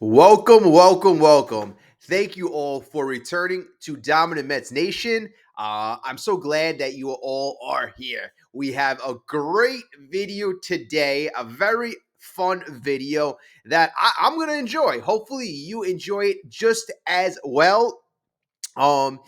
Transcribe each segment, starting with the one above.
Welcome, welcome, welcome. Thank you all for returning to Dominant Mets Nation. I'm so glad that you all are here. We have a great video today, a very fun video that I'm going to enjoy. Hopefully, you enjoy it just as well. How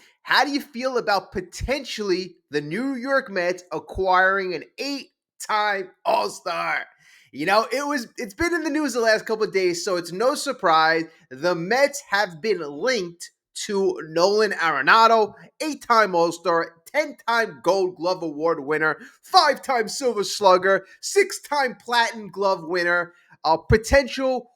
do you feel about potentially the New York Mets acquiring an 8-time All-Star? It's been in the news the last couple of days, so it's no surprise the Mets have been linked to Nolan Arenado, 8-time All-Star, 10-time Gold Glove Award winner, 5-time Silver Slugger, 6-time Platinum Glove winner, a potential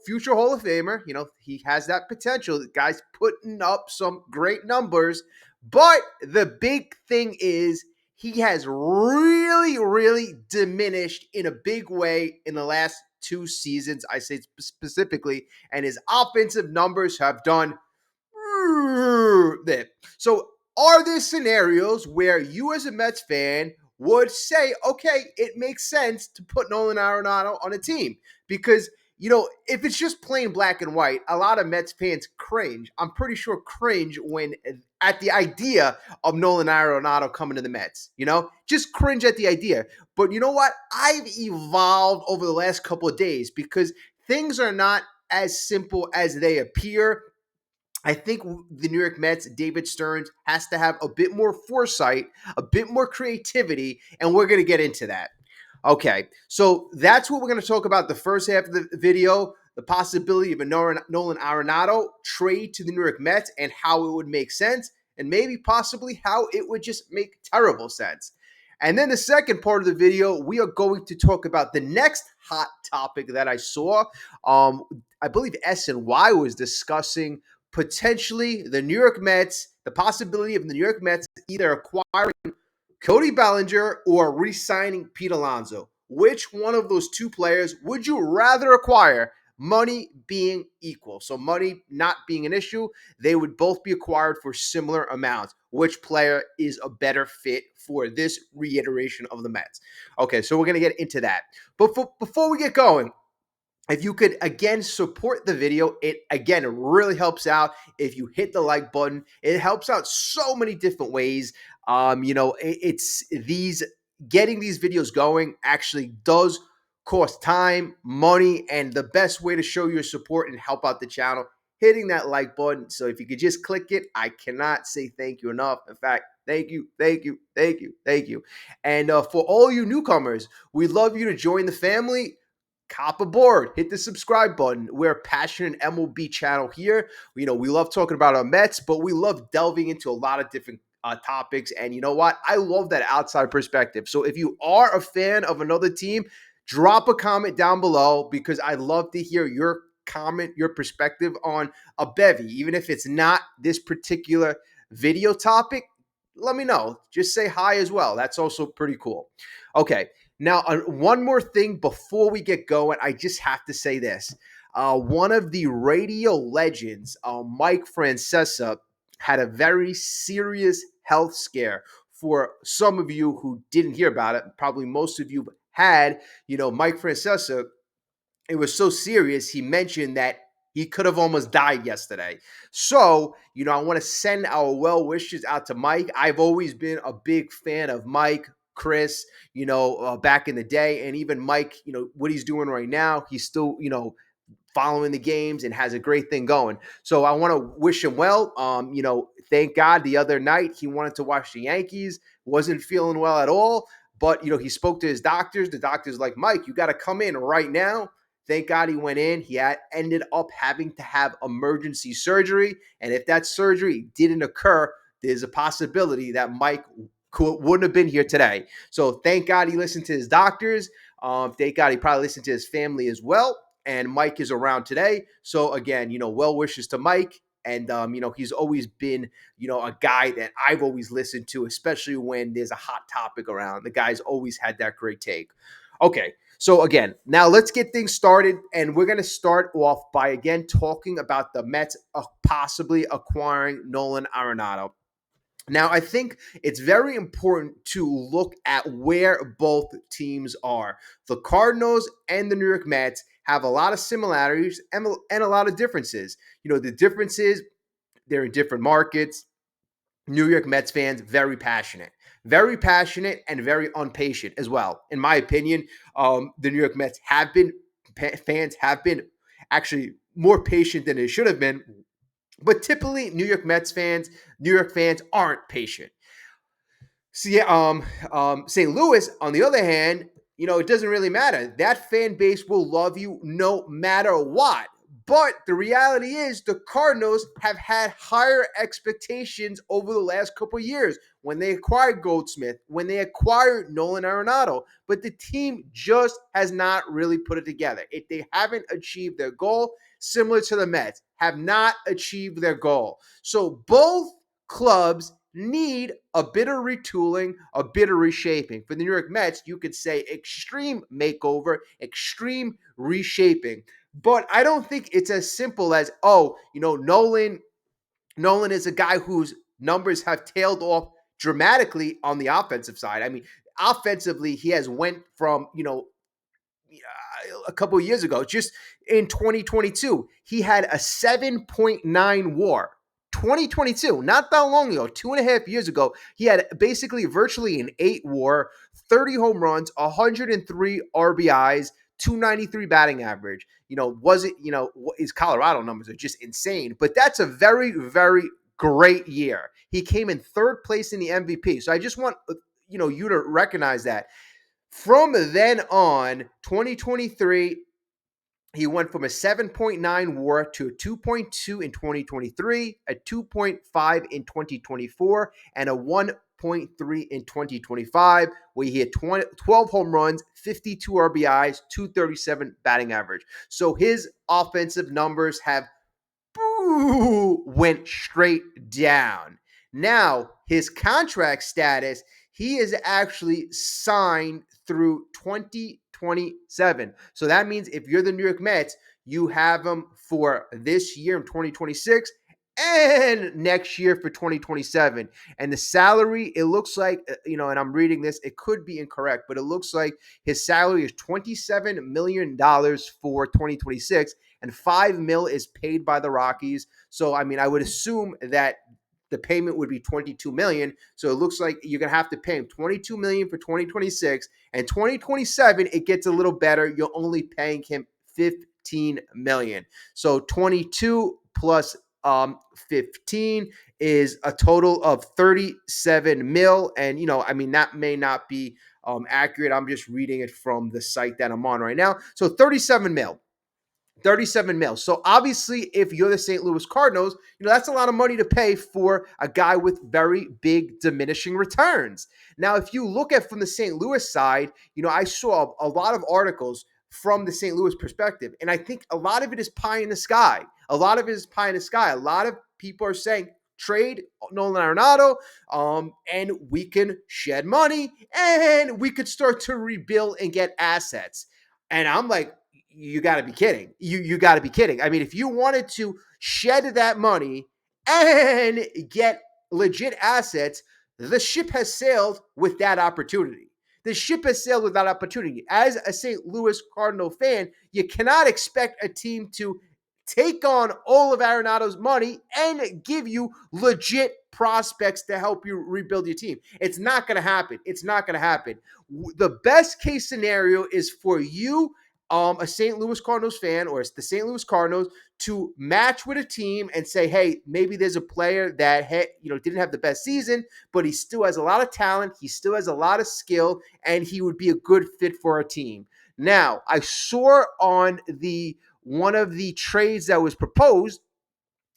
future Hall of Famer. He has that potential. The guy's putting up some great numbers. But the big thing is he has really, really diminished in a big way in the last 2 seasons, I say specifically, and his offensive numbers have done that. So are there scenarios where you as a Mets fan would say, okay, it makes sense to put Nolan Arenado on a team? Because if it's just plain black and white, a lot of Mets fans cringe. I'm pretty sure cringe when at the idea of Nolan Arenado coming to the Mets. Just cringe at the idea. But you know what? I've evolved over the last couple of days because things are not as simple as they appear. I think the New York Mets, David Stearns, has to have a bit more foresight, a bit more creativity, and we're going to get into that. Okay, so that's what we're going to talk about the first half of the video, the possibility of a Nolan Arenado trade to the New York Mets and how it would make sense, and maybe possibly how it would just make terrible sense. And then the second part of the video, we are going to talk about the next hot topic that I saw. I believe SNY was discussing potentially the New York Mets, the possibility of the New York Mets either acquiring Cody Bellinger or re-signing Pete Alonso. Which one of those two players would you rather acquire? Money being equal. So money not being an issue, they would both be acquired for similar amounts. Which player is a better fit for this reiteration of the Mets? Okay, so we're going to get into that. But before we get going, if you could, again, support the video, it, again, it really helps out if you hit the like button. It helps out so many different ways. It's getting these videos going actually does cost time, money, and the best way to show your support and help out the channel, hitting that like button. So if you could just click it, I cannot say thank you enough. In fact, thank you, thank you, thank you, thank you. And for all you newcomers, we'd love you to join the family. Cop aboard, hit the subscribe button. We're a passionate MLB channel here. We love talking about our Mets, but we love delving into a lot of different topics. And you know what? I love that outside perspective. So if you are a fan of another team, drop a comment down below because I'd love to hear your comment, your perspective on a bevy. Even if it's not this particular video topic, let me know. Just say hi as well. That's also pretty cool. Okay. Now, one more thing before we get going, I just have to say this. One of the radio legends, Mike Francesa, had a very serious health scare. For some of you who didn't hear about it, probably most of you had, Mike Francesa, it was so serious, he mentioned that he could have almost died yesterday. So, I want to send our well wishes out to Mike. I've always been a big fan of Mike, Chris, back in the day. And even Mike, what he's doing right now, he's still, following the games and has a great thing going. So I want to wish him well. Thank God the other night he wanted to watch the Yankees, wasn't feeling well at all. But, he spoke to his doctors. The doctor's like, Mike, you got to come in right now. Thank God he went in. He had ended up having to have emergency surgery. And if that surgery didn't occur, there's a possibility that Mike wouldn't have been here today. So thank God he listened to his doctors. Thank God he probably listened to his family as well. And Mike is around today. So again, well wishes to Mike. And, he's always been, a guy that I've always listened to, especially when there's a hot topic around. The guy's always had that great take. Okay. So again, now let's get things started. And we're going to start off by, again, talking about the Mets possibly acquiring Nolan Arenado. Now, I think it's very important to look at where both teams are. The Cardinals and the New York Mets have a lot of similarities and a lot of differences. The differences, they're in different markets. New York Mets fans, very passionate and very impatient as well. In my opinion, the New York Mets fans have been actually more patient than they should have been. But typically, New York fans aren't patient. See, St. Louis, on the other hand, it doesn't really matter. That fan base will love you no matter what. But the reality is the Cardinals have had higher expectations over the last couple of years when they acquired Goldsmith, when they acquired Nolan Arenado. But the team just has not really put it together. If they haven't achieved their goal, similar to the Mets, have not achieved their goal. So both clubs need a bit of retooling, a bit of reshaping. For the New York Mets, you could say extreme makeover, extreme reshaping. But I don't think it's as simple as, Nolan is a guy whose numbers have tailed off dramatically on the offensive side. I mean, offensively, he has went from, a couple of years ago, just in 2022, he had a 7.9 WAR. 2022, not that long ago, 2.5 years ago, he had basically virtually an 8 WAR, 30 home runs, 103 RBIs, 293 batting average. His Colorado numbers are just insane, but that's a very, very great year. He came in third place in the MVP. So I just want you to recognize that. From then on, 2023, he went from a 7.9 WAR to a 2.2 in 2023, a 2.5 in 2024, and a 1.3 in 2025, where he had 12 home runs, 52 RBIs, 237 batting average. So his offensive numbers have went straight down. Now, his contract status, he is actually signed through 2027. So that means if you're the New York Mets, you have him for this year in 2026 and next year for 2027. And the salary, it looks like, and I'm reading this, it could be incorrect, but it looks like his salary is $27 million for 2026 and $5 million is paid by the Rockies. So, I mean, I would assume that the payment would be $22 million. So it looks like you're going to have to pay him $22 million for 2026. And 2027, it gets a little better. You're only paying him $15 million. So 22 plus 15 is a total of 37 mil. And, that may not be accurate. I'm just reading it from the site that I'm on right now. So 37 mil. 37 mil. So obviously, if you're the St. Louis Cardinals, that's a lot of money to pay for a guy with very big diminishing returns. Now, if you look at from the St. Louis side, I saw a lot of articles from the St. Louis perspective, and I think a lot of it is pie in the sky. A lot of people are saying trade Nolan Arenado, and we can shed money, and we could start to rebuild and get assets. And I'm like, you got to be kidding. You got to be kidding. I mean, if you wanted to shed that money and get legit assets, the ship has sailed with that opportunity. The ship has sailed with that opportunity. As a St. Louis Cardinal fan, you cannot expect a team to take on all of Arenado's money and give you legit prospects to help you rebuild your team. It's not going to happen. It's not going to happen. The best case scenario is for you, a St. Louis Cardinals fan or the St. Louis Cardinals, to match with a team and say, hey, maybe there's a player that didn't have the best season, but he still has a lot of talent, he still has a lot of skill, and he would be a good fit for our team. Now, I saw on one of the trades that was proposed,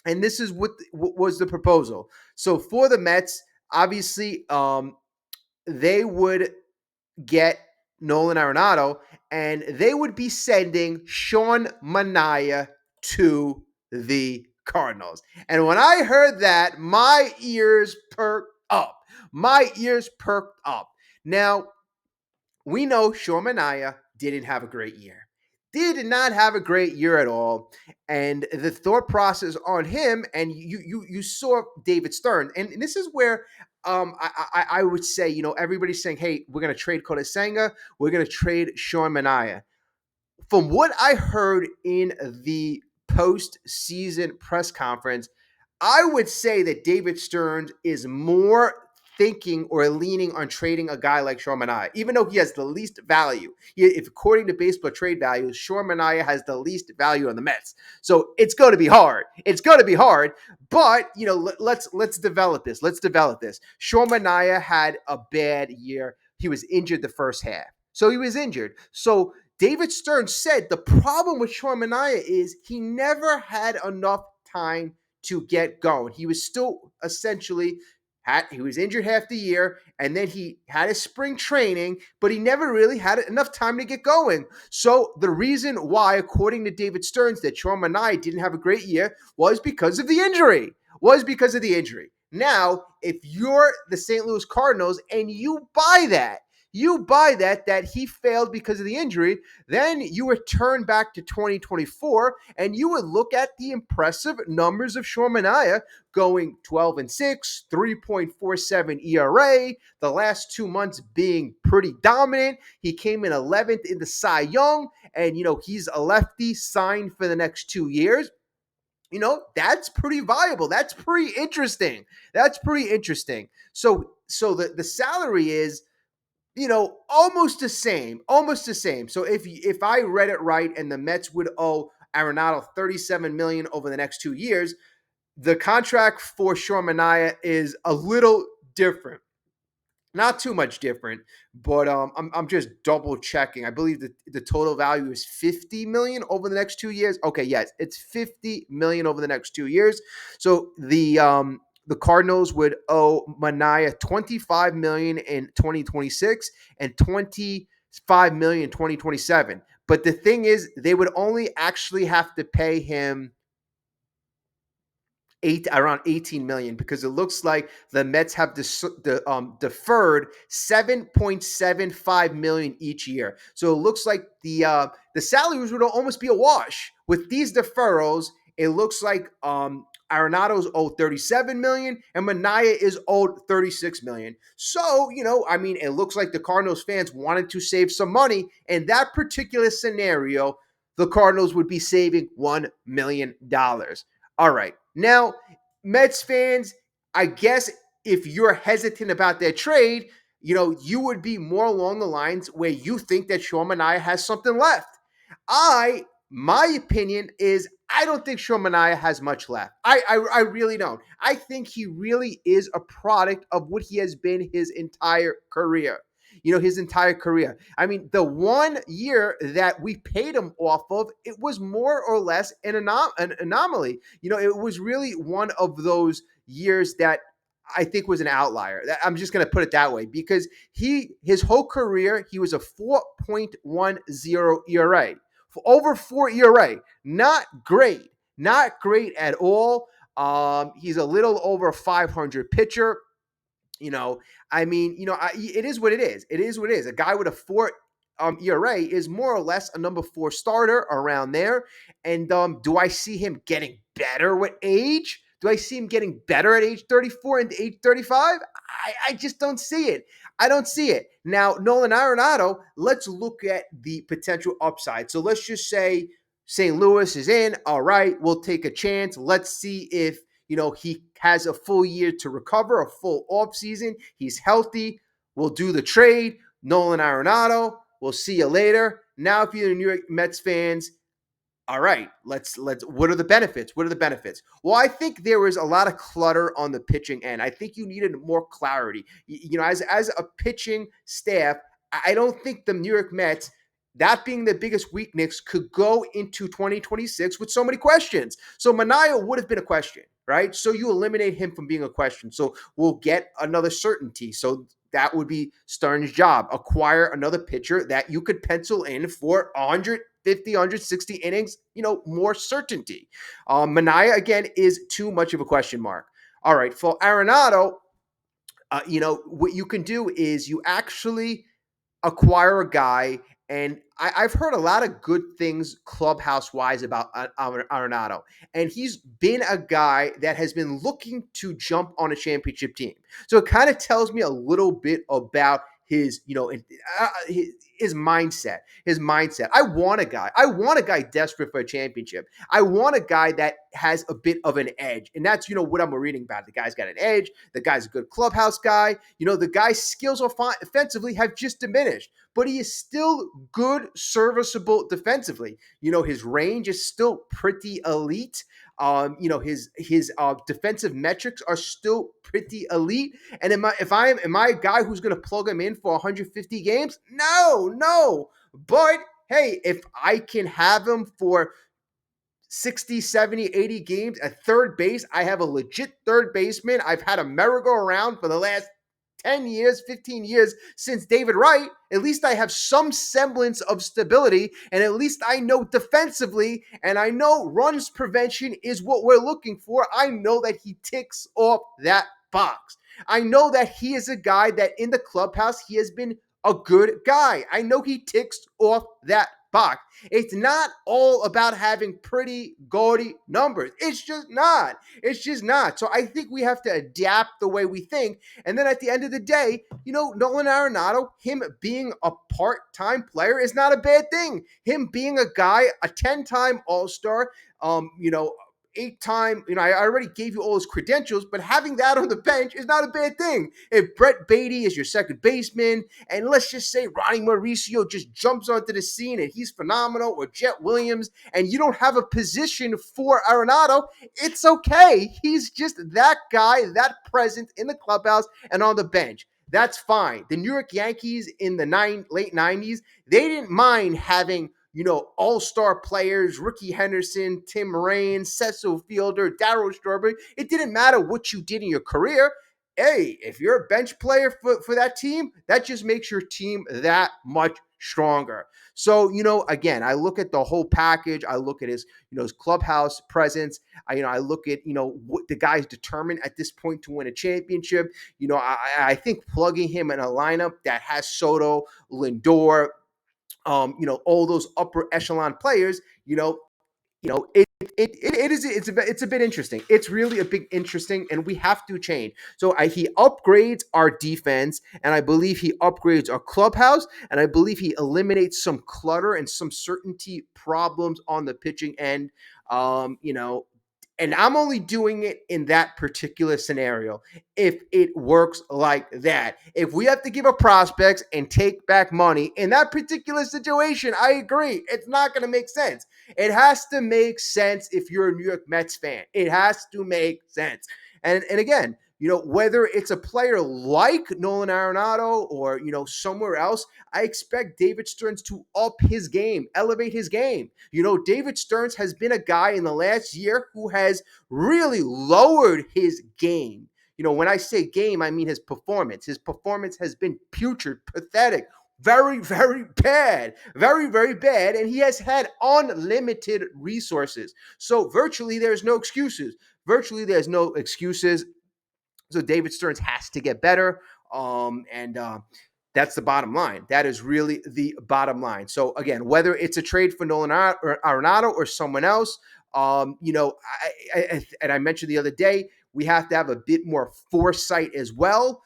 and this is what was the proposal. So for the Mets, obviously, they would get Nolan Arenado, and they would be sending Sean Manaea to the Cardinals. And when I heard that, my ears perked up. Now, we know Sean Manaea didn't have a great year. Did not have a great year at all. And the thought process on him, and you saw David Stearns, and this is where I would say, everybody's saying, hey, we're going to trade Kodai Senga, we're going to trade Sean Manaea. From what I heard in the postseason press conference, I would say that David Stearns is more thinking or leaning on trading a guy like Sean Manaea, even though he has the least value. If according to baseball trade values, Sean Manaea has the least value on the Mets. So it's going to be hard. It's going to be hard. But let's develop this. Let's develop this. Sean Manaea had a bad year. He was injured the first half. So he was injured. So David Stearns said the problem with Sean Manaea is he never had enough time to get going. He was still essentially he was injured half the year, and then he had his spring training, but he never really had enough time to get going. So the reason why, according to David Stearns, that Sean Manaea didn't have a great year was because of the injury. Now, if you're the St. Louis Cardinals and you buy that he failed because of the injury, then you return back to 2024 and you would look at the impressive numbers of Sean Manaea going 12-6, 3.47 ERA, the last 2 months being pretty dominant. He came in 11th in the Cy Young, and he's a lefty signed for the next 2 years. That's pretty viable. That's pretty interesting. So the salary is almost the same. So if I read it right, and the Mets would owe Arenado $37 million over the next 2 years, the contract for Sean Manaea is a little different. Not too much different, but I'm just double checking. I believe that the total value is $50 million over the next 2 years. Okay, yes, it's $50 million over the next 2 years. So the Cardinals would owe Manaea $25 million in 2026 and $25 million in 2027. But the thing is, they would only actually have to pay him around $18 million, because it looks like the Mets have deferred $7.75 million each year. So it looks like the salaries would almost be a wash with these deferrals. It looks like Arenado's owed $37 million and Manaea is owed $36 million. So, it looks like the Cardinals fans wanted to save some money. In that particular scenario, the Cardinals would be saving $1 million. All right. Now, Mets fans, I guess if you're hesitant about their trade, you would be more along the lines where you think that Sean Manaea has something left. My opinion is I don't think Sean Manaea has much left. I really don't. I think he really is a product of what he has been his entire career. I mean, the 1 year that we paid him off of, it was more or less an anomaly. It was really one of those years that I think was an outlier. I'm just going to put it that way, because his whole career, he was a 4.10 ERA. For over 4 ERA. Not great at all. He's a little over 500 pitcher. It is what it is. A guy with a 4 ERA is more or less a number 4 starter around there. And do I see him getting better with age? Do I see him getting better at age 34 and age 35? I just don't see it. I don't see it. Now, Nolan Arenado, let's look at the potential upside. So let's just say St. Louis is in. All right, we'll take a chance. Let's see if he has a full year to recover, a full offseason. He's healthy. We'll do the trade. Nolan Arenado, we'll see you later. Now, if you're the New York Mets fans, all right, let's what are the benefits? Well, I think there was a lot of clutter on the pitching end. I think you needed more clarity. As a pitching staff, I don't think the New York Mets, that being the biggest weakness, could go into 2026 with so many questions. So Manaea would have been a question, right? So you eliminate him from being a question. So we'll get another certainty. So that would be Stearns' job. Acquire another pitcher that you could pencil in for 150, 160 innings, more certainty. Manaea, again, is too much of a question mark. All right, for Arenado, what you can do is you actually acquire a guy, and I've heard a lot of good things clubhouse-wise about Arenado, and he's been a guy that has been looking to jump on a championship team. So it kind of tells me a little bit about his, his mindset. His mindset. I want a guy. I want a guy desperate for a championship. I want a guy that has a bit of an edge. And that's, what I'm reading about. The guy's got an edge. The guy's a good clubhouse guy. The guy's skills offensively have just diminished, but he is still good, serviceable defensively. His range is still pretty elite. His defensive metrics are still pretty elite. And am I a guy who's going to plug him in for 150 games? No. But hey, if I can have him for 60, 70, 80 games at third base, I have a legit third baseman. I've had a merry-go-round for the last 10 years, 15 years since David Wright. At least I have some semblance of stability, and at least I know defensively, and I know runs prevention is what we're looking for. I know that he ticks off that box. I know that he is a guy that in the clubhouse, he has been a good guy. I know he ticks off that box. It's not all about having pretty, gaudy numbers. It's just not. So I think we have to adapt the way we think. And then at the end of the day, Nolan Arenado, him being a part-time player is not a bad thing. Him being a guy, a 10-time All-Star, 8-time, I already gave you all his credentials, but having that on the bench is not a bad thing. If Brett Baty is your second baseman, and let's just say Ronnie Mauricio just jumps onto the scene and he's phenomenal, or Jet Williams, and you don't have a position for Arenado, it's okay. He's just that guy, that presence in the clubhouse and on the bench. That's fine. The New York Yankees in the late 90s, they didn't mind having all-star players, Ricky Henderson, Tim Raines, Cecil Fielder, Darryl Strawberry. It didn't matter what you did in your career. Hey, if you're a bench player for that team, that just makes your team that much stronger. So, again, I look at the whole package. I look at his clubhouse presence. I look at, what the guy's determined at this point to win a championship. I think plugging him in a lineup that has Soto, Lindor, all those upper echelon players, it's a bit interesting. It's really a big interesting, and we have to change. So he upgrades our defense, and I believe he upgrades our clubhouse, and I believe he eliminates some clutter and some certainty problems on the pitching end. And I'm only doing it in that particular scenario if it works like that. If we have to give up prospects and take back money in that particular situation, I agree. It's not going to make sense. It has to make sense if you're a New York Mets fan. It has to make sense. And again, whether it's a player like Nolan Arenado or, somewhere else, I expect David Stearns to up his game, elevate his game. David Stearns has been a guy in the last year who has really lowered his game. When I say game, I mean his performance. His performance has been putrid, pathetic, very, very bad, very, very bad. And he has had unlimited resources. So virtually there's no excuses. So David Stearns has to get better. That's the bottom line. That is really the bottom line. So again, whether it's a trade for Nolan Arenado or someone else, and I mentioned the other day, we have to have a bit more foresight as well.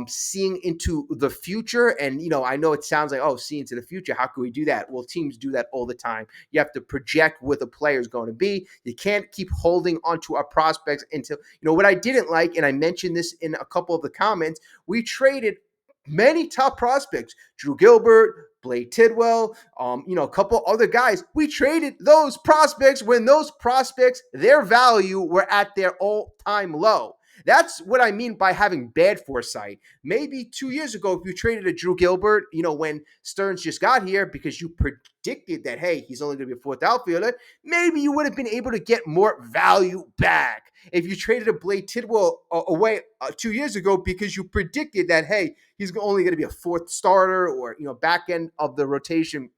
Seeing into the future. And, I know it sounds like, see into the future. How can we do that? Well, teams do that all the time. You have to project what the player is going to be. You can't keep holding onto our prospects until, what I didn't like, and I mentioned this in a couple of the comments, we traded many top prospects, Drew Gilbert, Blake Tidwell, a couple other guys. We traded those prospects when those prospects, their value were at their all-time low. That's what I mean by having bad foresight. Maybe 2 years ago, if you traded a Drew Gilbert, when Stearns just got here, because you predicted that, hey, he's only going to be a fourth outfielder, maybe you would have been able to get more value back. If you traded a Blake Tidwell away 2 years ago because you predicted that, hey, he's only going to be a fourth starter or, back end of the rotation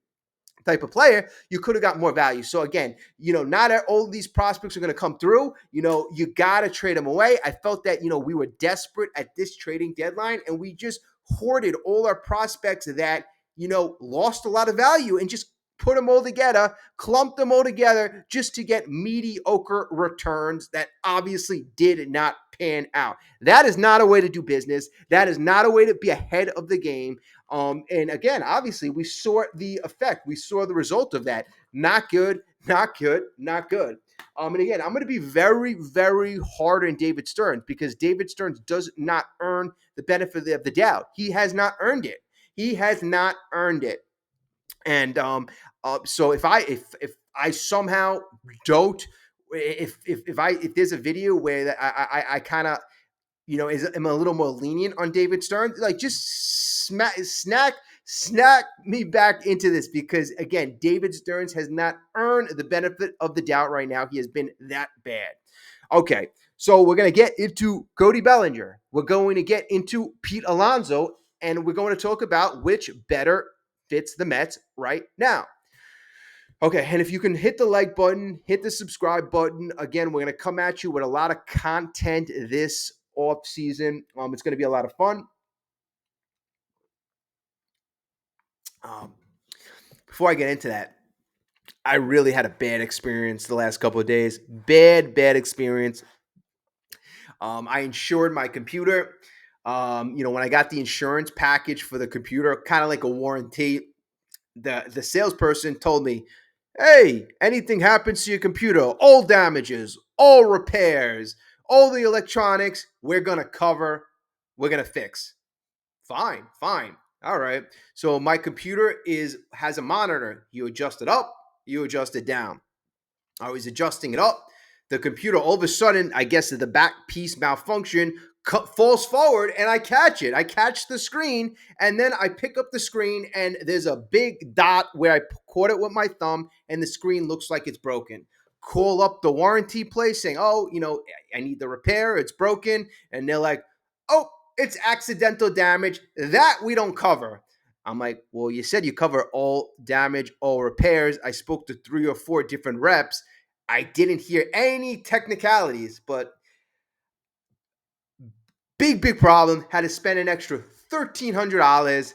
type of player, you could have got more value. So again, not all these prospects are going to come through. You got to trade them away. I felt that, we were desperate at this trading deadline, and we just hoarded all our prospects that, lost a lot of value and just put them all together, clumped them all together just to get mediocre returns that obviously did not pan out. That is not a way to do business. That is not a way to be ahead of the game. And again, obviously, we saw the effect. We saw the result of that. Not good, not good, not good. And again, I'm going to be very, very hard on David Stearns because David Stearns does not earn the benefit of the doubt. He has not earned it. He has not earned it. And so if I somehow don't, if there's a video where that I kind of am a little more lenient on David Stearns, like just snack me back into this because again, David Stearns has not earned the benefit of the doubt right now. He has been that bad. Okay, so we're going to get into Cody Bellinger. We're going to get into Pete Alonso, and we're going to talk about which better fits the Mets right now. Okay, and if you can hit the like button, hit the subscribe button. Again, we're going to come at you with a lot of content this off season. It's going to be a lot of fun. Before I get into that, I really had a bad experience the last couple of days. Bad experience. I insured my computer. When I got the insurance package for the computer, kind of like a warranty, the salesperson told me, hey, anything happens to your computer, all damages, all repairs, all the electronics, we're going to cover, we're going to fix. Fine. All right. So my computer has a monitor. You adjust it up, you adjust it down. I was adjusting it up. The computer, all of a sudden, I guess the back piece malfunction, falls forward, and I catch it. I catch the screen, and then I pick up the screen, and there's a big dot where I caught it with my thumb, and the screen looks like it's broken. Call up the warranty place saying, oh, I need the repair. It's broken. And they're like, oh, it's accidental damage. That we don't cover. I'm like, well, you said you cover all damage, all repairs. I spoke to 3 or 4 different reps. I didn't hear any technicalities, but big problem. Had to spend an extra $1,300.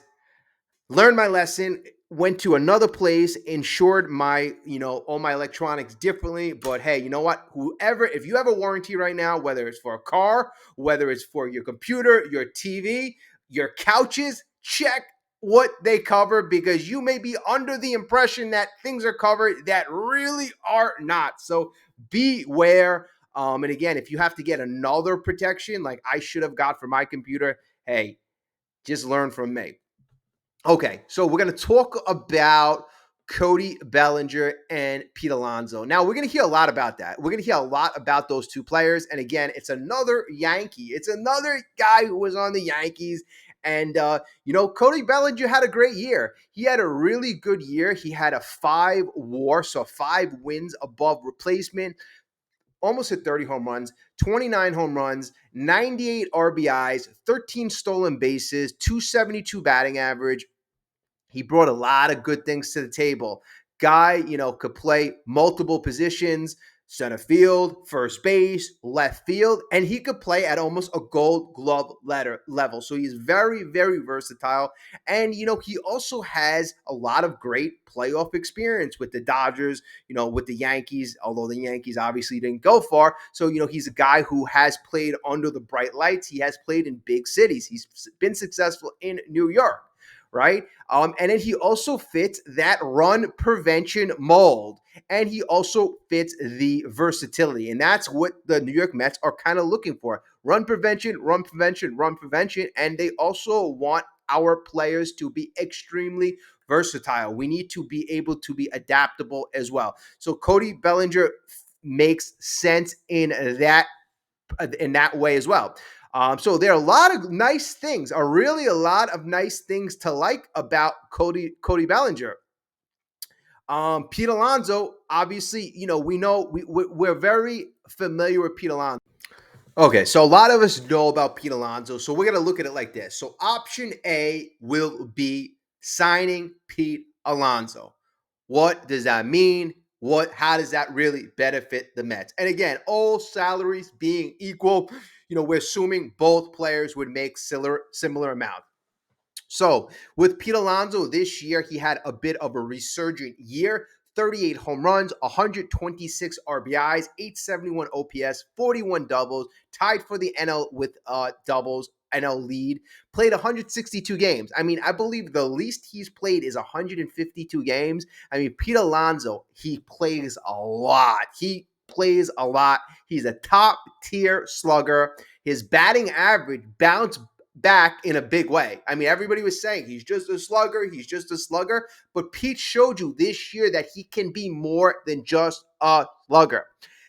Learned my lesson. Went to another place, insured my, all my electronics differently. But hey, you know what? If you have a warranty right now, whether it's for a car, whether it's for your computer, your TV, your couches, check what they cover because you may be under the impression that things are covered that really are not. So beware. And again, if you have to get another protection like I should have got for my computer, hey, just learn from me. Okay, so we're going to talk about Cody Bellinger and Pete Alonso. Now, we're going to hear a lot about that. We're going to hear a lot about those 2 players. And again, it's another Yankee. It's another guy who was on the Yankees. And, Cody Bellinger had a great year. He had a really good year. He had a 5 WAR, so 5 wins above replacement. Almost hit 30 home runs, 29 home runs, 98 RBIs, 13 stolen bases, 272 batting average. He brought a lot of good things to the table. Guy, could play multiple positions, center field, first base, left field, and he could play at almost a Gold Glove level. So he's very, very versatile. And, he also has a lot of great playoff experience with the Dodgers, with the Yankees, although the Yankees obviously didn't go far. So, he's a guy who has played under the bright lights. He has played in big cities. He's been successful in New York. Right. And then he also fits that run prevention mold. And he also fits the versatility. And that's what the New York Mets are kind of looking for. Run prevention. And they also want our players to be extremely versatile. We need to be able to be adaptable as well. So Cody Bellinger makes sense in that way as well. So there are a lot of nice things, a lot of nice things to like about Cody Bellinger. Pete Alonso, obviously, we're very familiar with Pete Alonso. Okay, so a lot of us know about Pete Alonso, so we're going to look at it like this. So option A will be signing Pete Alonso. What does that mean? How does that really benefit the Mets? And again, all salaries being equal, we're assuming both players would make similar amount. So with Pete Alonso this year, he had a bit of a resurgent year. 38 home runs, 126 RBIs, 871 OPS, 41 doubles, tied for the NL with doubles, NL lead, played 162 games. I mean, I believe the least he's played is 152 games. I mean, Pete Alonso, he plays a lot. He plays a lot. He's a top tier slugger. His batting average bounced back in a big way. I mean, everybody was saying he's just a slugger, but Pete showed you this year that he can be more than just a slugger.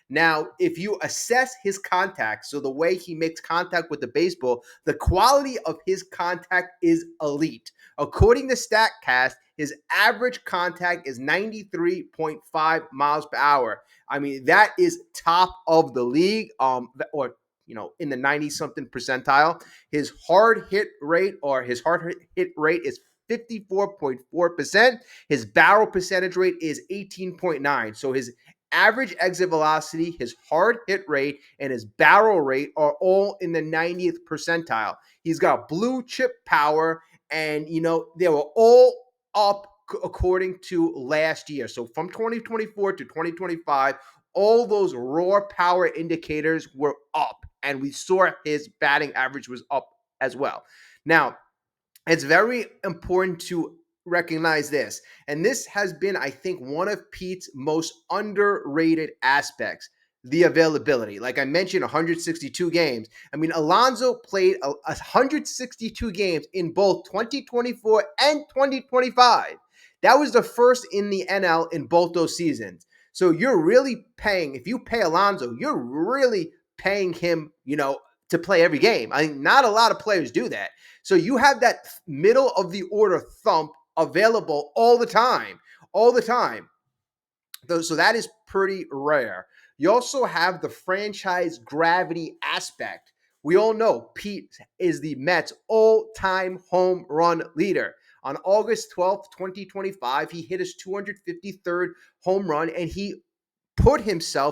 Now, if you assess his contact, so the way he makes contact with the baseball, the quality of his contact is elite. According to StatCast, his average contact is 93.5 miles per hour. I mean, that is top of the league, or in the 90-something percentile. His hard hit rate is 54.4%. His barrel percentage rate is 18.9. So his average exit velocity, his hard hit rate, and his barrel rate are all in the 90th percentile. He's got blue chip power, and they were all up according to last year. So from 2024 to 2025, all those raw power indicators were up, and we saw his batting average was up as well. Now, it's very important to recognize this, and this has been, I think, one of Pete's most underrated aspects, the availability. Like I mentioned, 162 games. I mean, Alonso played 162 games in both 2024 and 2025. That was the first in the NL in both those seasons. So you're really paying, if you pay Alonso, you're really paying him, to play every game. I mean, not a lot of players do that. So you have that middle of the order thump available all the time. So that is pretty rare. You also have the franchise gravity aspect. We all know Pete is the Mets' all-time home run leader. On August 12th, 2025, he hit his 253rd home run, and he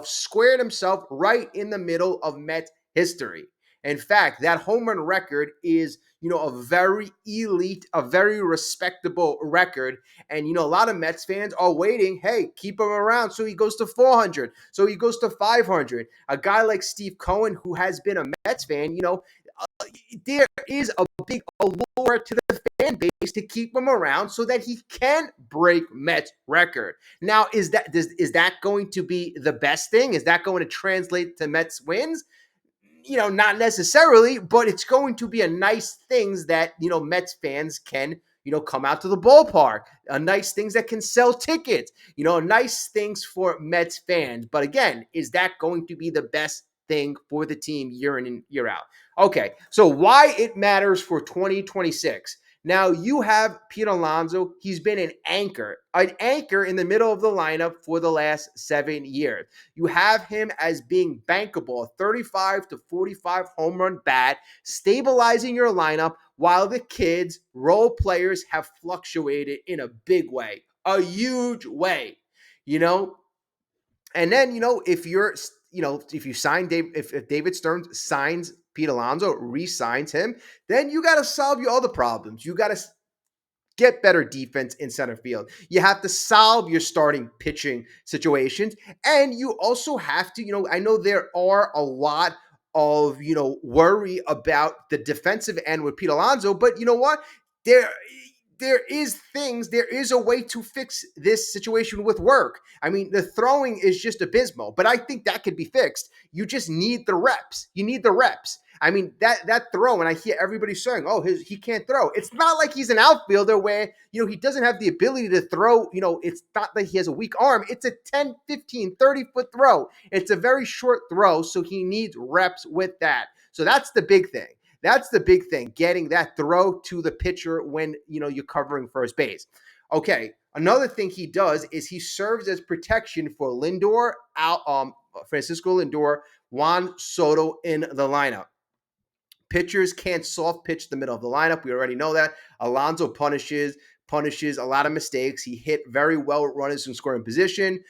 squared himself right in the middle of Mets history. In fact, that home run record is, a very elite, a very respectable record. And, a lot of Mets fans are waiting, hey, keep him around so he goes to 400, so he goes to 500. A guy like Steve Cohen, who has been a Mets fan, there is a big allure to the fan base to keep him around so that he can break Mets record. Now, is that going to be the best thing? Is that going to translate to Mets wins? Not necessarily, but it's going to be a nice things that, Mets fans can, come out to the ballpark. Nice things that can sell tickets, nice things for Mets fans. But again, is that going to be the best thing for the team year in and year out? Okay, so why it matters for 2026. Now, you have Pete Alonso. He's been an anchor in the middle of the lineup for the last 7 years. You have him as being bankable, a 35 to 45 home run bat, stabilizing your lineup while the kids, role players, have fluctuated in a big way, a huge way, And then, if David Stearns signs Pete Alonso, re-signs him, then you got to solve your other problems. You got to get better defense in center field. You have to solve your starting pitching situations. And you also have to, I know there are a lot of, worry about the defensive end with Pete Alonso, but you know what? There is a way to fix this situation with work. I mean, the throwing is just abysmal, but I think that could be fixed. You just need the reps. I mean, that throw, and I hear everybody saying, oh, he can't throw. It's not like he's an outfielder where, he doesn't have the ability to throw. It's not that he has a weak arm. It's a 10, 15, 30-foot throw. It's a very short throw, so he needs reps with that. So that's the big thing. Getting that throw to the pitcher when, you're covering first base. Okay, another thing he does is he serves as protection for Francisco Lindor, Juan Soto in the lineup. Pitchers can't soft pitch the middle of the lineup. We already know that. Alonso punishes a lot of mistakes. He hit very well with runners in scoring position.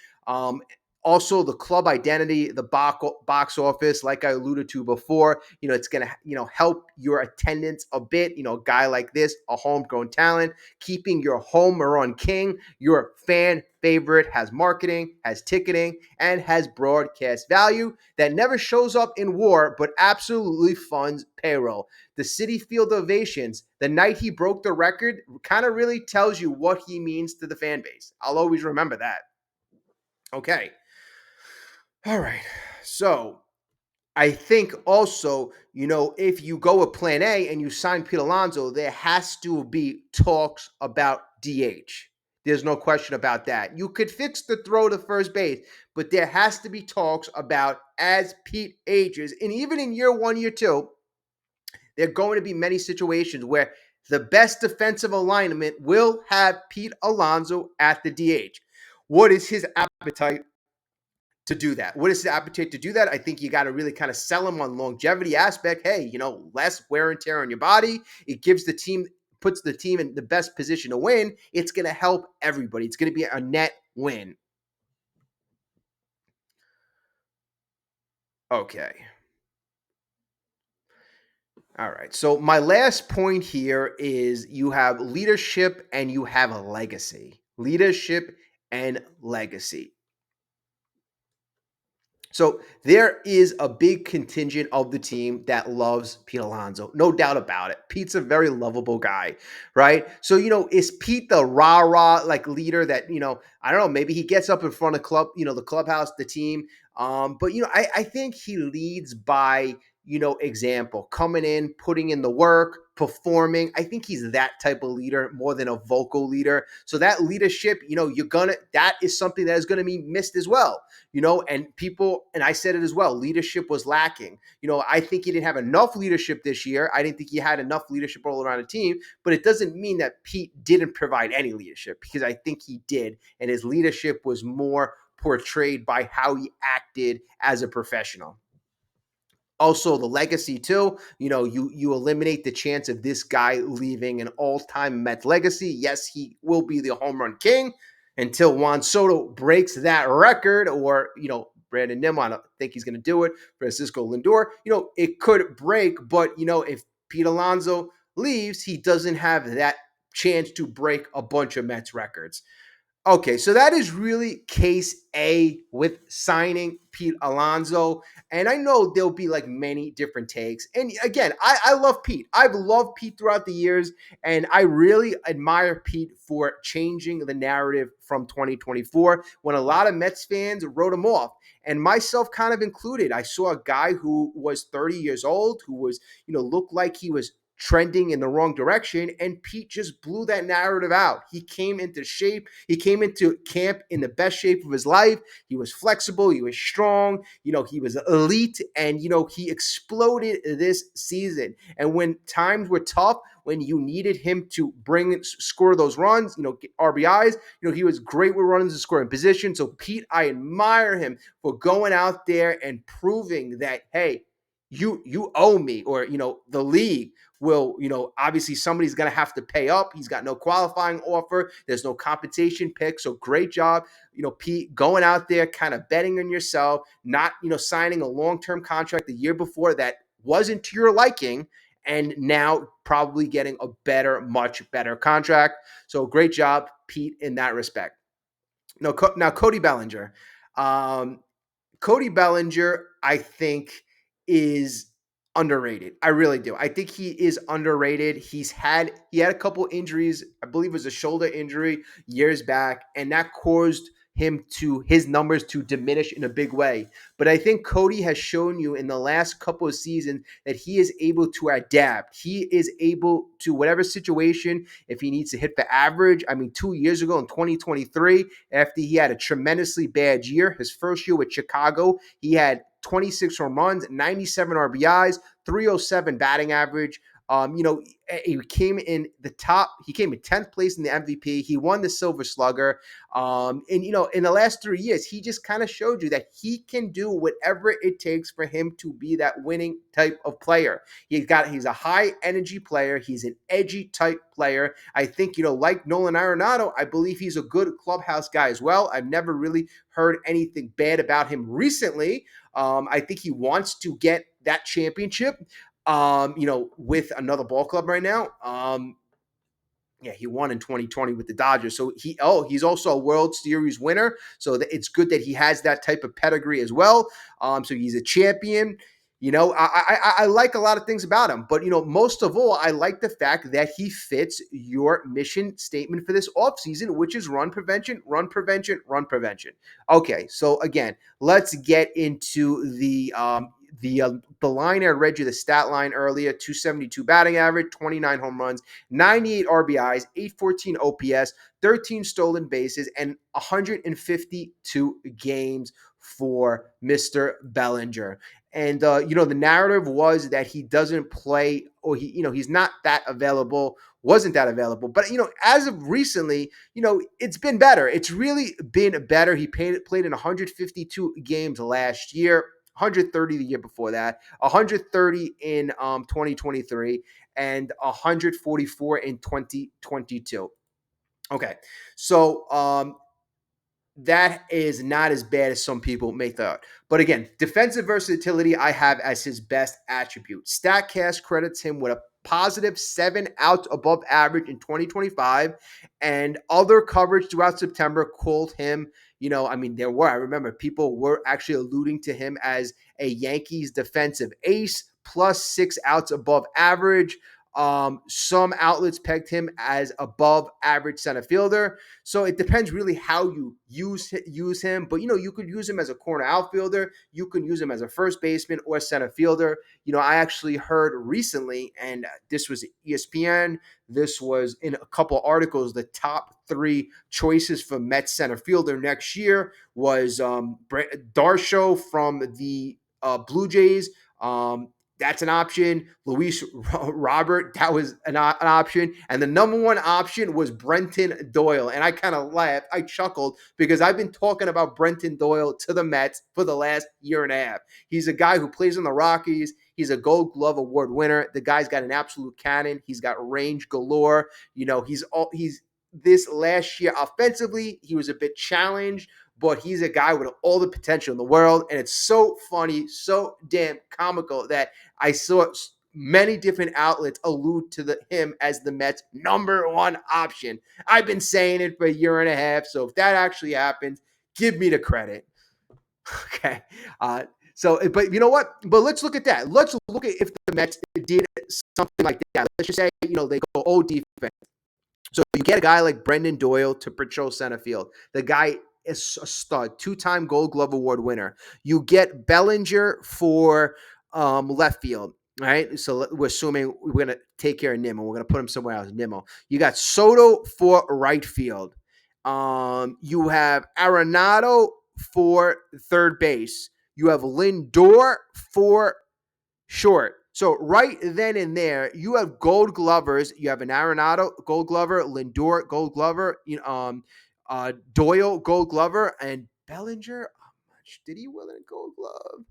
Also, the club identity, the box office, like I alluded to before, it's going to, help your attendance a bit. A guy like this, a homegrown talent, keeping your home run king, your fan favorite, has marketing, has ticketing, and has broadcast value that never shows up in WAR, but absolutely funds payroll. The Citi Field ovations, the night he broke the record, kind of really tells you what he means to the fan base. I'll always remember that. Okay. All right. So I think also, if you go with plan A and you sign Pete Alonso, there has to be talks about DH. There's no question about that. You could fix the throw to first base, but there has to be talks about as Pete ages, and even in year one, year two, there are going to be many situations where the best defensive alignment will have Pete Alonso at the DH. What is his appetite to do that? What is the appetite to do that? I think you got to really kind of sell him on longevity aspect. Hey, less wear and tear on your body. It gives the team, puts the team in the best position to win. It's going to help everybody. It's going to be a net win. Okay. All right. So my last point here is you have leadership and you have a legacy. Leadership and legacy. So there is a big contingent of the team that loves Pete Alonso. No doubt about it. Pete's a very lovable guy, right? So, is Pete the rah-rah like leader that, I don't know, maybe he gets up in front of the clubhouse, the team. But I think he leads by, example, coming in, putting in the work, performing. I think he's that type of leader more than a vocal leader. So that leadership, that is something that is going to be missed as well. And people, and I said it as well, leadership was lacking. I think he didn't have enough leadership this year. I didn't think he had enough leadership all around the team, but it doesn't mean that Pete didn't provide any leadership, because I think he did. And his leadership was more portrayed by how he acted as a professional. Also, the legacy too. You eliminate the chance of this guy leaving an all-time Mets legacy. Yes, he will be the home run king until Juan Soto breaks that record, or Brandon Nimmo. I don't think he's going to do it. Francisco Lindor. It could break, but if Pete Alonso leaves, he doesn't have that chance to break a bunch of Mets records. Okay, so that is really case A with signing Pete Alonso. And I know there'll be like many different takes. And again, I love Pete. I've loved Pete throughout the years. And I really admire Pete for changing the narrative from 2024 when a lot of Mets fans wrote him off. And myself kind of included. I saw a guy who was 30 years old, who was, looked like he was trending in the wrong direction, and Pete just blew that narrative out. He came into shape. He came into camp in the best shape of his life. He was flexible. He was strong. He was elite, and he exploded this season. And when times were tough, when you needed him to score those runs, get RBIs, he was great with runs and scoring position. So Pete, I admire him for going out there and proving that, hey, you owe me, or the league will, obviously somebody's going to have to pay up. He's got no qualifying offer. There's no compensation pick. So great job, Pete, going out there, kind of betting on yourself, not, signing a long-term contract the year before that wasn't to your liking, and now probably getting a much better contract. So great job, Pete, in that respect. Now, Cody Bellinger. Cody Bellinger, I think, is underrated. I really do. I think he is underrated. He had a couple injuries. I believe it was a shoulder injury years back, and that caused his numbers to diminish in a big way. But I think Cody has shown you in the last couple of seasons that he is able to adapt. He is able to whatever situation, if he needs to hit the average. I mean, 2 years ago in 2023, after he had a tremendously bad year, his first year with Chicago, he had 26 home runs, 97 RBIs, 307 batting average. He came in the top. He came in 10th place in the MVP. He won the Silver Slugger. And in the last 3 years, he just kind of showed you that he can do whatever it takes for him to be that winning type of player. He's a high energy player. He's an edgy type player. I think, like Nolan Arenado, I believe he's a good clubhouse guy as well. I've never really heard anything bad about him recently. I think he wants to get that championship, with another ball club right now. Yeah, he won in 2020 with the Dodgers. So he's also a World Series winner. So it's good that he has that type of pedigree as well. So he's a champion. I like a lot of things about him, but most of all, I like the fact that he fits your mission statement for this offseason, which is run prevention, run prevention, run prevention. Okay, so again, let's get into the line. I read you the stat line earlier: 272 batting average, 29 home runs, 98 RBIs, 814 OPS, 13 stolen bases, and 152 games for Mr. Bellinger. And the narrative was that he doesn't play, or he's not that available, wasn't that available. But as of recently, it's been better. It's really been better. He played in 152 games last year, 130 the year before that, 130 in 2023, and 144 in 2022. Okay, so that is not as bad as some people may thought. But again, defensive versatility I have as his best attribute. StatCast credits him with a positive 7 outs above average in 2025, and other coverage throughout September called him, I remember people were actually alluding to him as a Yankees defensive ace, plus 6 outs above average. Some outlets pegged him as above average center fielder. So it depends really how you use him. But, you could use him as a corner outfielder. You can use him as a first baseman or center fielder. I actually heard recently, and this was ESPN, this was in a couple articles, the top 3 choices for Mets center fielder next year was Darsho from the Blue Jays. That's an option. Luis Robert, that was an option. And the number 1 option was Brenton Doyle. And I kind of laughed. I chuckled because I've been talking about Brenton Doyle to the Mets for the last year and a half. He's a guy who plays in the Rockies. He's a Gold Glove Award winner. The guy's got an absolute cannon. He's got range galore. He's this last year offensively, he was a bit challenged, but he's a guy with all the potential in the world. And it's so funny, so damn comical that I saw many different outlets allude to him as the Mets' number 1 option. I've been saying it for a year and a half, so if that actually happens, give me the credit. Okay. But you know what? But let's look at that. Let's look at if the Mets did something like that. Let's just say, they go old defense. So you get a guy like Brendan Doyle to patrol center field. The guy is a stud, 2-time Gold Glove Award winner. You get Bellinger for left field, right? So we're assuming we're going to take care of Nimmo. We're going to put him somewhere else, Nimmo. You got Soto for right field. You have Arenado for third base. You have Lindor for short. So right then and there, you have Gold Glovers. You have an Arenado Gold Glover, Lindor Gold Glover, Doyle Gold Glover, and Bellinger. How much did he win a Gold Glove?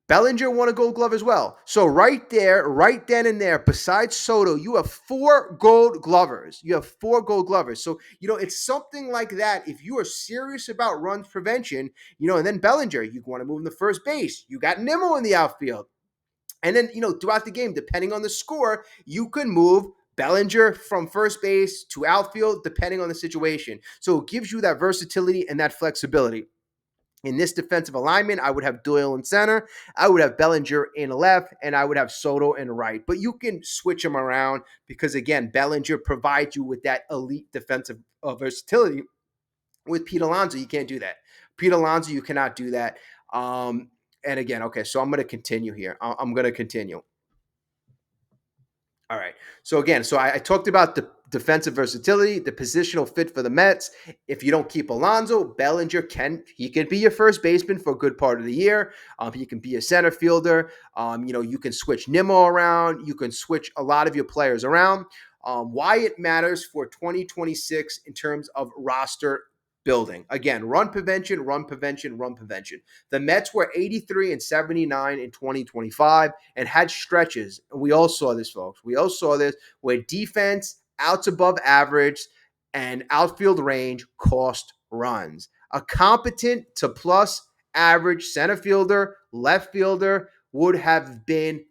Bellinger won a Gold Glove as well. So right there, right then and there, besides Soto, you have 4 Gold Glovers. You have 4 Gold Glovers. So, it's something like that. If you are serious about runs prevention, and then Bellinger, you want to move him to first base. You got Nimmo in the outfield. And then, throughout the game, depending on the score, you can move Bellinger from first base to outfield, depending on the situation. So it gives you that versatility and that flexibility. In this defensive alignment, I would have Doyle in center, I would have Bellinger in left, and I would have Soto in right. But you can switch them around because, again, Bellinger provides you with that elite defensive versatility. With Pete Alonso, you can't do that. Pete Alonso, you cannot do that. And again, okay, so I'm going to continue here. I'm going to continue. All right. So again, I talked about defensive versatility, the positional fit for the Mets. If you don't keep Alonso, Bellinger can be your first baseman for a good part of the year. He can be a center fielder. You can switch Nimmo around. You can switch a lot of your players around. Why it matters for 2026 in terms of roster building. Again, run prevention, run prevention, run prevention. The Mets were 83 and 79 in 2025 and had stretches. And we all saw this, folks. We all saw this where defense, outs above average, and outfield range cost runs. A competent to plus average center fielder, left fielder would have been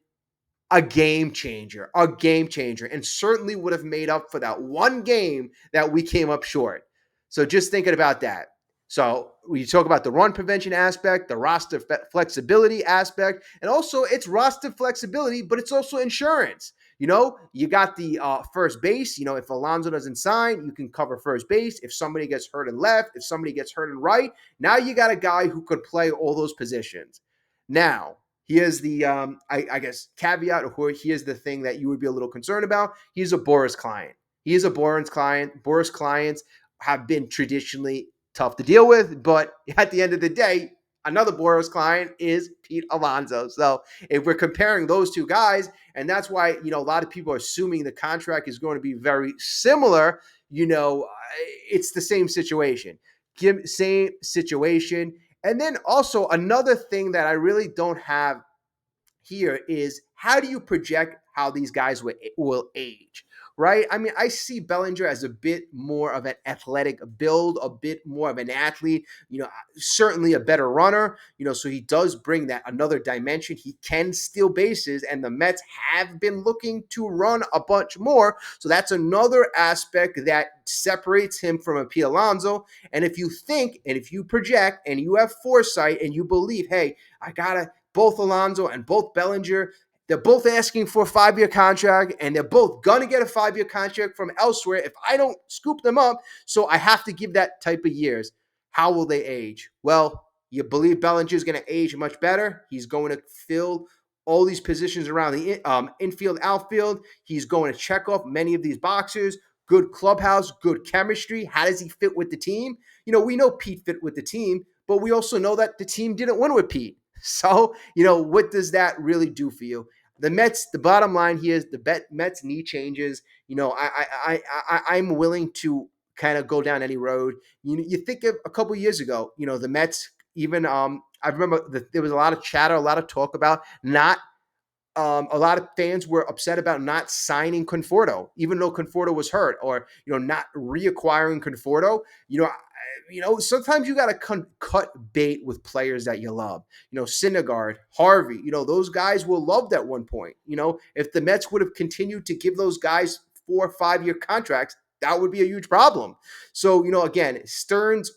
a game changer, and certainly would have made up for that one game that we came up short. So just thinking about that. So we talk about the run prevention aspect, the roster flexibility aspect, and also it's roster flexibility, but it's also insurance. You got the first base. If Alonso doesn't sign, you can cover first base. If somebody gets hurt in left, if somebody gets hurt in right, now you got a guy who could play all those positions. Now, here's the, I guess, caveat, or here's the thing that you would be a little concerned about. He's a Boras client. He is a Boras client. Boras clients have been traditionally tough to deal with, but at the end of the day, another Boras client is Pete Alonso. So if we're comparing those two guys, and that's why, a lot of people are assuming the contract is going to be very similar, it's the same situation. Same situation. And then also another thing that I really don't have here is how do you project how these guys will age, right? I mean, I see Bellinger as a bit more of an athletic build, a bit more of an athlete, certainly a better runner, so he does bring that another dimension. He can steal bases, and the Mets have been looking to run a bunch more. So that's another aspect that separates him from a Pete Alonso. And if you think, and if you project, and you have foresight, and you believe, hey, I gotta both Alonso and both Bellinger, they're both asking for a 5-year contract, and they're both going to get a 5-year contract from elsewhere if I don't scoop them up, so I have to give that type of years. How will they age? Well, you believe Bellinger is going to age much better. He's going to fill all these positions around the infield, outfield. He's going to check off many of these boxes. Good clubhouse, good chemistry. How does he fit with the team? We know Pete fit with the team, but we also know that the team didn't win with Pete. So, what does that really do for you? The Mets, the bottom line here is the Mets need changes. I'm willing to kind of go down any road. You think of a couple of years ago, the Mets, even I remember there was a lot of chatter, a lot of talk about not a lot of fans were upset about not signing Conforto, even though Conforto was hurt, or not reacquiring Conforto. Sometimes you got to cut bait with players that you love. Syndergaard, Harvey. Those guys will love at one point. If the Mets would have continued to give those guys 4 or 5-year contracts, that would be a huge problem. So again, Stearns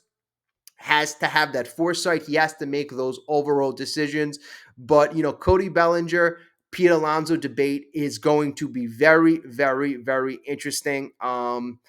has to have that foresight. He has to make those overall decisions. But Cody Bellinger, Pete Alonso debate is going to be very, very, very interesting. And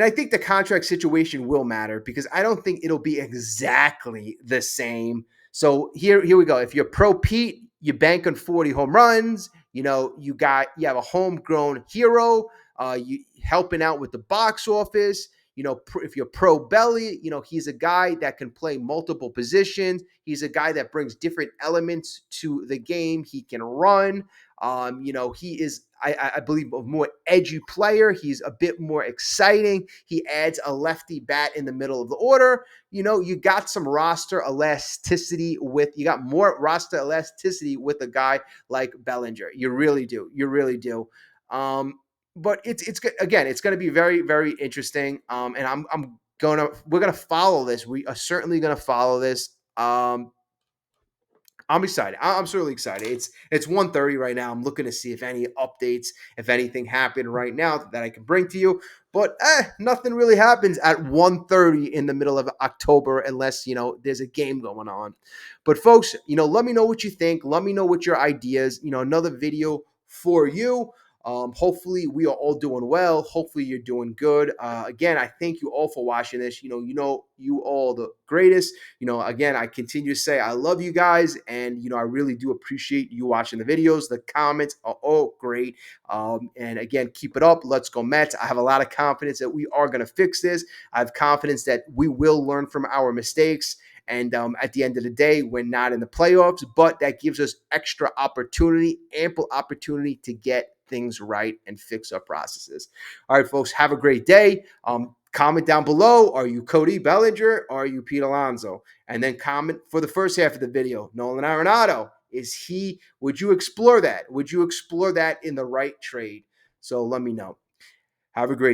I think the contract situation will matter because I don't think it'll be exactly the same. So here we go. If you're pro Pete, you bank on 40 home runs. You have a homegrown hero. You helping out with the box office. If you're pro Belly, he's a guy that can play multiple positions. He's a guy that brings different elements to the game. He can run. He is, I believe, a more edgy player. He's a bit more exciting. He adds a lefty bat in the middle of the order. You got some roster elasticity with a guy like Bellinger. You really do. But it's again, it's going to be very, very interesting. And we're gonna follow this. We are certainly going to follow this. I'm excited. I'm certainly excited. It's 1:30 right now. I'm looking to see if any updates, if anything happened right now that I can bring to you. But nothing really happens at 1:30 in the middle of October unless, there's a game going on. But folks, let me know what you think. Let me know what your ideas, another video for you. Hopefully, we are all doing well. Hopefully, you're doing good. Again, I thank you all for watching this. You all the greatest. Again, I continue to say I love you guys, and I really do appreciate you watching the videos. The comments are all great. And again, keep it up. Let's go Mets. I have a lot of confidence that we are going to fix this. I have confidence that we will learn from our mistakes. And at the end of the day, we're not in the playoffs, but that gives us extra opportunity, ample opportunity to get things right and fix our processes. All right, folks, have a great day. Comment down below. Are you Cody Bellinger or are you Pete Alonso? And then comment for the first half of the video. Nolan Arenado, would you explore that? Would you explore that in the right trade? So let me know. Have a great